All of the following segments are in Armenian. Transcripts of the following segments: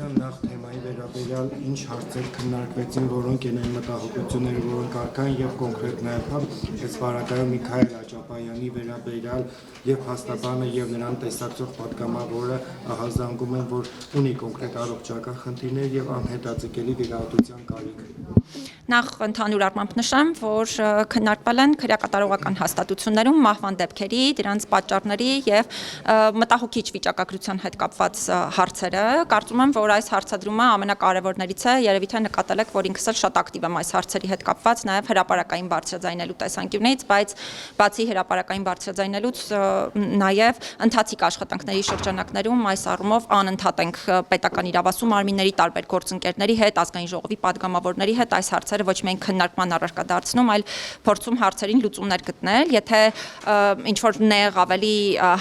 կներկայացան նախ թեմայի վերաբերյալ ինչ հարցեր քննարկվեցին, որոնք են այն մտահոգությունները, որոնք առկան եւ կոնկրետ նաեւ այս վարակայում Միքայել Աջապայանի վերաբերյալ եւ փաստաբանը եւ նրան տեսակցող պատգամավորը ահազանգում են, որ ունի կոնկրետ առողջական խնդիրներ եւ անհետաձգելի վիրահատության կարիք։ Նախ ընդհանուր առմամբ նշեմ, որ քննարկվել են քրեակատարողական հաստատություններում մահվան դեպքերի, դրանց պատճառների եւ մտահոգիչ վիճակագրության հետ կապված հարցերը։ Կարծում եմ, որ այս հարցադրումը ամենակարևորներից է, երևի թե նկատել եք, որ ինքս էլ շատ ակտիվ եմ այս հարցերի հետ կապված, նաեւ հրապարակային բարձրաձայնելու տեսանկյունից, բայց բացի հրապարակային բարձրաձայնելուց նաեւ ընթացիկ աշխատանքների շրջանակներում այս առումով անընդհատ ենք պետական իրավասու մարմինների տարբեր գործընկերների հետ, ազգային ժողովի падգամավորների հետ այս հարցերը ոչ միայն քննարկման առարկա դարձնում, այլ փորձում հարցերին լուծումներ գտնել։ Եթե ինչ որ նեղ ավելի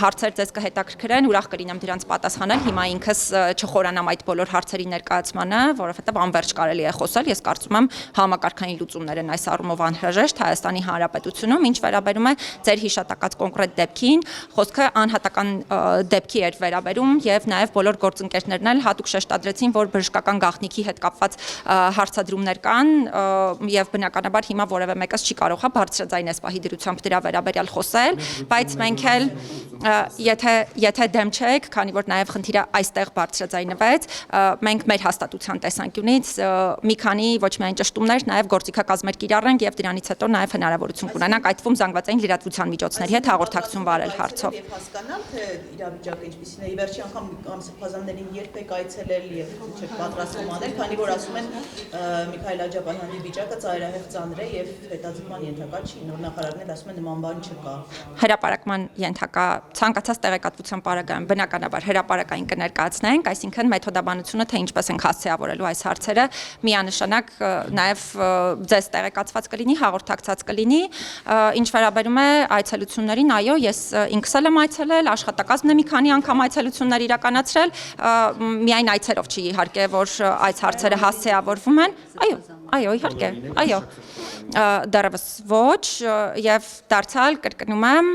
հարցեր ձեզ կհետաքրքրեն, ուրախ կլինեմ դրանց պատասխանել։ Հիմա ինքս չխորանամ այդ բոլոր հարցերի ներկայացմանը, որովհետև անվերջ կարելի է խոսել։ Ես կարծում եմ համակարգային լուծումներ են այս առումով անհրաժեշտ Հայաստանի Հանրապետությունում, ինչ վերաբերում է ձեր հիշատակած կոնկրետ դեպքին, խոսքը անհատական դեպքի էր վերաբերում եւ նաեւ բոլոր գործընկերներն էլ հատուկ շեշտադրեցին, որ բժշկական գաղտնիքի հետ կապված հարցադրումներ կան եւ բնականաբար հիմա որևէ մեկս չի կարող բարձրաձայն այս պահի դրությամբ դրա վերաբերյալ խոսել, բայց մենք էլ եթե դեմ չեք, քանի որ նաեւ խնդիրը այստեղ բարձրաձայնվեց, մենք մեր հաստատության տեսանկյունից մի քանի ոչ միայն ճշտումներ, նաեւ գործիքակազմեր կիրառենք եւ դրանից հետո նաեւ հնարավորություն կունենանք այդ թվում զանգվածային լրատվության միջոցների հետ հաղորդակցություն վարել հարցով։ Հասկանալ թե իրավիճակը ինչպիսին է, ի վերջի անգամ Սրբազաններին երբեք այցելել եւ չեք պատրաստվում անել, քանի որ ասում են Միքայել Աջապայանի վիճակը ծայրահեղ ծանր է եւ հետաձգման ենթակա չի, նոր նախարարներն ասում են նման բան չկա։ Հրապարակման ենթակա ցանկացած տեղեկատվության պարագայում բնականաբար հրապարակային կներկայացնենք, այսինքն մեթոդաբանությունը թե ինչպես ենք հասցեավորելու այս հարցերը միանշանակ նաեւ ձեզ տեղեկացված կլինի, հաղորդակցած կլինի, ինչ վերաբերում է այցելություններին, այո, ես ինքս եմ այցելել, աշխատակազմն է մի քանի անգամ այցելություններ իրականացրել, միայն այցերով չի իհարկե, որ այս հարցերը հասցեավորվում են, այո, իհարկե, այո, դեռևս ոչ եւ դարձյալ կրկնում եմ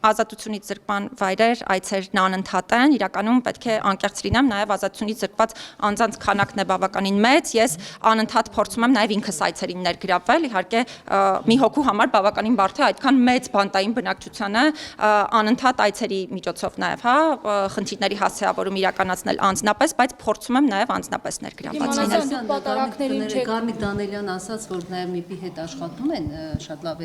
ազատությունից զրկման վայրեր այցերն անընդհատ են, իրականում պետք է անկեղծ լինեմ, նաեւ ազատությունից զրկված անձանց քանակն է բավականին մեծ, ես անընդհատ փորձում եմ նաեւ ինքս այցերին ներգրավվել, իհարկե մի հոգու համար բավականին բարդ է այդքան մեծ բանտային բնակչությանը անընդհատ այցերի միջոցով նաեւ խնդիրների հասցեավորում իրականացնել անձնապես, բայց փորձում եմ նաեւ անձնապես ներգրավված լինել։ Գարմիկ Դանելյան ասաց, որ նաեւ ՄԻՊ-ի հետ աշխատում են շատ լավ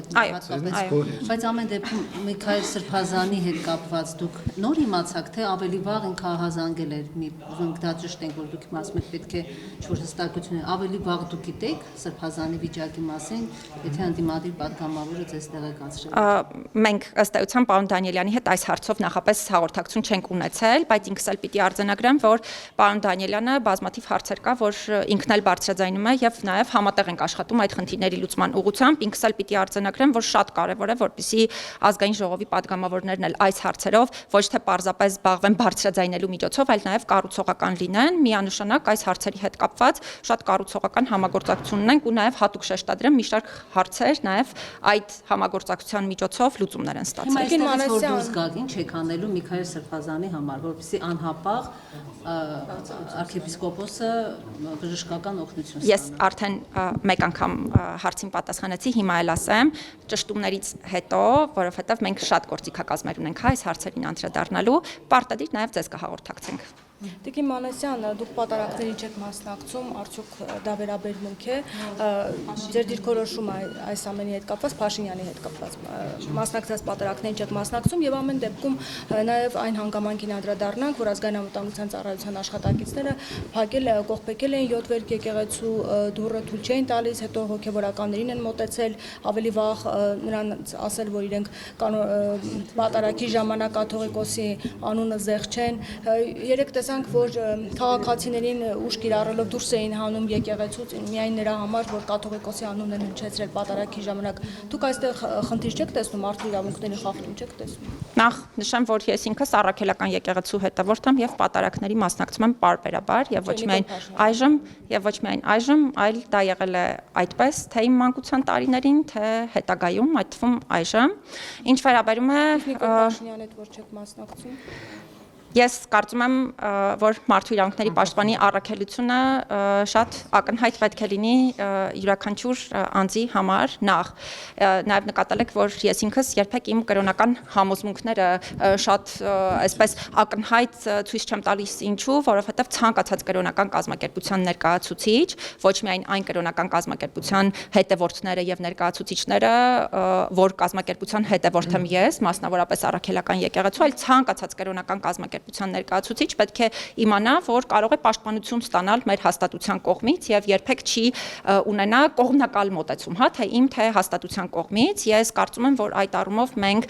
բայց ամեն դեպքում Միքայել Սրբազանի հետ կապված դուք նոր իմացաք, թե ավելի վաղ ինքը ահազանգել էր ՄԻՊ, դա ճիշտ ենք, որ դուք ասում եք պետք է ինչ-որ հստակություն, ավելի վաղ դուք գիտեք Սրբազանի վիճակի մասին, եթե ընդդիմադիր պատգամավորը ձեզ տեղեկացրել։ Մենք ըստ էության պարոն Դանիելյանի հետ այս հարցով նախապես հաղորդակցություն չենք ունեցել, բայց ինքս էլ պիտի արձանագրեմ, որ պարոն Դանիելյանը բազմաթիվ հարցեր կա, որ ինքն էլ բարձրաձայնում է եւ նաեւ համատեղ ենք աշխատում այդ խնդիրների լուծման ուղղությամբ, ինքս էլ պիտի արձանագրեմ, որ շատ կարեւոր է, որպեսզի ազգային ժողովի падգամավորներն էլ այս հարցերով ոչ թե պարզապես զբաղվեն բարձրաձայնելու միջոցով, այլ նաեւ կառուցողական լինեն, միանշանակ այս հարցերի հետ կապված շատ կառուցողական համագործակցություն ունենք ու նաեւ հատուկ շեշտադրեմ մի շարք հարցեր նաեւ այդ համագործակցության միջոցով լուծումներ են ստացել։ Հիմա որ դուրս գաք, ինչ եք անելու Միքայել Սրբազանի համար, որպեսզի անհապաղ arczepiskopos-ը բժշկական օգնություն ստանա։ Ես արդեն մեկ անգամ հարցին պատասխանեցի, հիմա էլ ասեմ, ճշտումներից հետո, որովհետև մենք շատ գործիքակազմեր ունենք այս հարցերին անդրադառնալու, պարտադիր նաև ձեզ կհաղորդակցենք։ Տիկին Մանեսյան, դուք պատարակներին չեք մասնակցում, արդյոք դա վերաբերմունք է, ձեր դիրքորոշումը այս ամենի հետ կապված, Փաշինյանի հետ կապված, մասնակցած պատարակներին չեք մասնակցում եւ ամեն դեպքում նաեւ այն հանգամանքին անդրադառնանք, որ ազգային անվտանգության ծառայության աշխատակիցները փակել, կողպեկել են 7 վերք եկեղեցու դուռը թույլ չէին տալիս, հետո հոգեվորականներին են մոտեցել, ավելի վաղ նրանց ասել, որ իրենք պատարակի ժամանակ կաթողիկոսի անունը զեղչեն, երեք տեսանք, որ քաղաքացիներին ուժ կիրառելով դուրս էին հանում եկեղեցուց միայն նրա համար, որ կաթողիկոսի անունն են հնչեցրել պատարակի ժամանակ։ Դուք այստեղ խնդիր չեք տեսնում, մարդու իրավունքների խախտում չեք տեսնում։ Նախ նշեմ, որ ես ինքս առաքելական եկեղեցու հետևորդ եմ եւ պատարակների մասնակցում եմ պարբերաբար եւ ոչ միայն այժմ, այլ դա եղել է այդպես, թե իմ մանկության տարիներին, թե հետագայում, այդ թվում այժմ։ Ինչ վերաբերում է Նիկոլ Փաշինյանի հետ որ չեք մասնակցում։ Ես կարծում եմ, որ մարդու իրավունքների պաշտպանի առաքելությունը շատ ակնհայտ պետք է լինի յուրաքանչյուր անձի համար նախ։ Նաև նկատել եք, որ ես ինքս երբեք իմ կրոնական համոզմունքները շատ այսպես ակնհայտ ցույց չեմ տալիս ինչու, որովհետև ցանկացած կրոնական կազմակերպության ներկայացուցիչ, ոչ միայն այն կրոնական կազմակերպության հետևորդները եւ ներկայացուցիչները, որ կազմակերպության հետևորդ եմ ես, մասնավորապես առաքելական եկեղեցու, այլ ցանկացած կրոնական կազմակերպության ներկայացուցիչ պետք է իմանա, որ կարող է պաշտպանություն ստանալ մեր հաստատության կողմից եւ երբեք չի ունենա կողմնակալ մոտեցում, հա, թե իմ թե հաստատության կողմից։ Ես կարծում եմ, որ այդ առումով մենք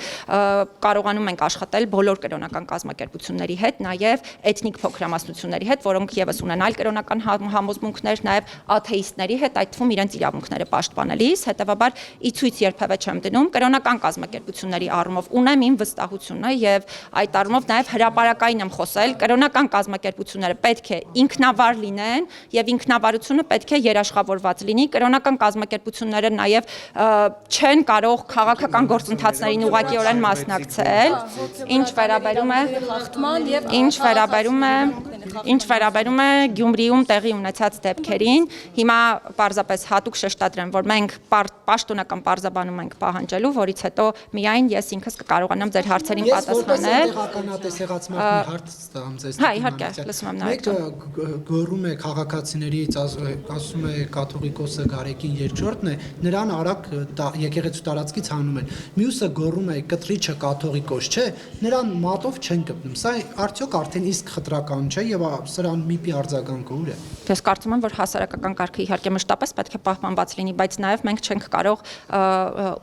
կարողանում ենք աշխատել բոլոր կրոնական կազմակերպությունների հետ, նաեւ էթնիկ փոքրամասնությունների հետ, որոնք եւս ունեն այլ կրոնական համոզմունքներ, նաեւ աթեիստների հետ, այդ թվում իրենց իրավունքները պաշտպանելիս, հետեւաբար ի ցույց երբևէ չեմ դնում կրոնական կազմակերպությունների առումով ունեմ իմ վստահությունը եւ այդ առումով նաեւ հրապարակային եմ խոսել, կրոնական կազմակերպությունները պետք է ինքնավար լինեն եւ ինքնավարությունը պետք է երաշխավորված լինի։ Կրոնական կազմակերպությունները նաեւ չեն կարող քաղաքական գործընթացներին ուղղակիորեն մասնակցել, ինչ վերաբերում է Գյումրիում տեղի ունեցած դեպքերին, հիմա պարզապես հատուկ շեշտադրեմ, որ մենք պաշտոնական պարզաբանում ենք պահանջելու, որից հետո միայն ես ինքս կկարողանամ ձեր հարցերին պատասխանել։ Հարց տամ ձեզ։ Հա, իհարկե, լսում եմ նայեք։ Մեկը գոռում է քաղաքացիներից, ասում է կաթողիկոսը Գարեգին երկրորդն է, նրան արագ եկեղեցու տարածքից հանում են։ Մյուսը գոռում է կտրիչը կաթողիկոս չէ, նրան մատով չեն կպնում։ Սա արդյոք արդեն իսկ խտրական չէ եւ սրան մի արձագանքը ուր է։ Ես կարծում եմ, որ հասարակական կարգը իհարկե մշտապես պետք է պահպանված լինի, բայց նաև մենք չենք կարող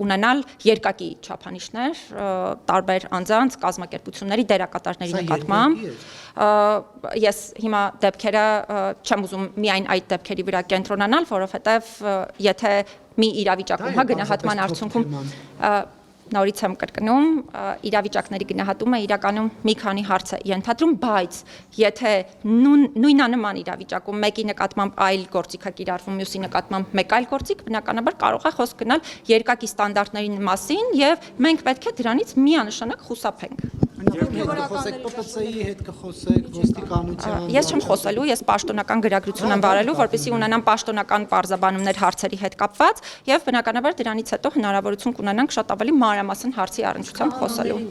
ունենալ երկակի չափանիշներ տարբեր անձանց, կազմակերպությունների, դերակատարների նկատմամբ։ Ես հիմա դեպքերը չեմ ուզում միայն այդ դեպքերի վրա կենտրոնանալ, որովհետև եթե մի իրավիճակում, հա, գնահատման արդյունքում նորից եմ կրկնում, իրավիճակների գնահատումը իրականում մի քանի հարց է ենթադրում, բայց եթե նույնանման իրավիճակում մեկի նկատմամբ այլ գործիք է կիրառվում, մյուսի նկատմամբ մեկ այլ գործիք, բնականաբար կարող է խոսք գնալ երկակի ստանդարտների մասին եւ մենք պետք է դրանից միանշանակ խուսափենք։ Խոսեք ՊՊՑ-ի հետ կխոսեք, ոստիկանության։ Ես չեմ խոսելու, ես պաշտոնական գրագրություն եմ վարելու, որպեսզի ունենամ պաշտոնական պարզաբանումներ հարցերի հետ կապված եւ բնականաբար դրանից հետո հնարավորություն կունենանք շատ ավելի մանրամասն հարցի առնչությամբ խոսելու։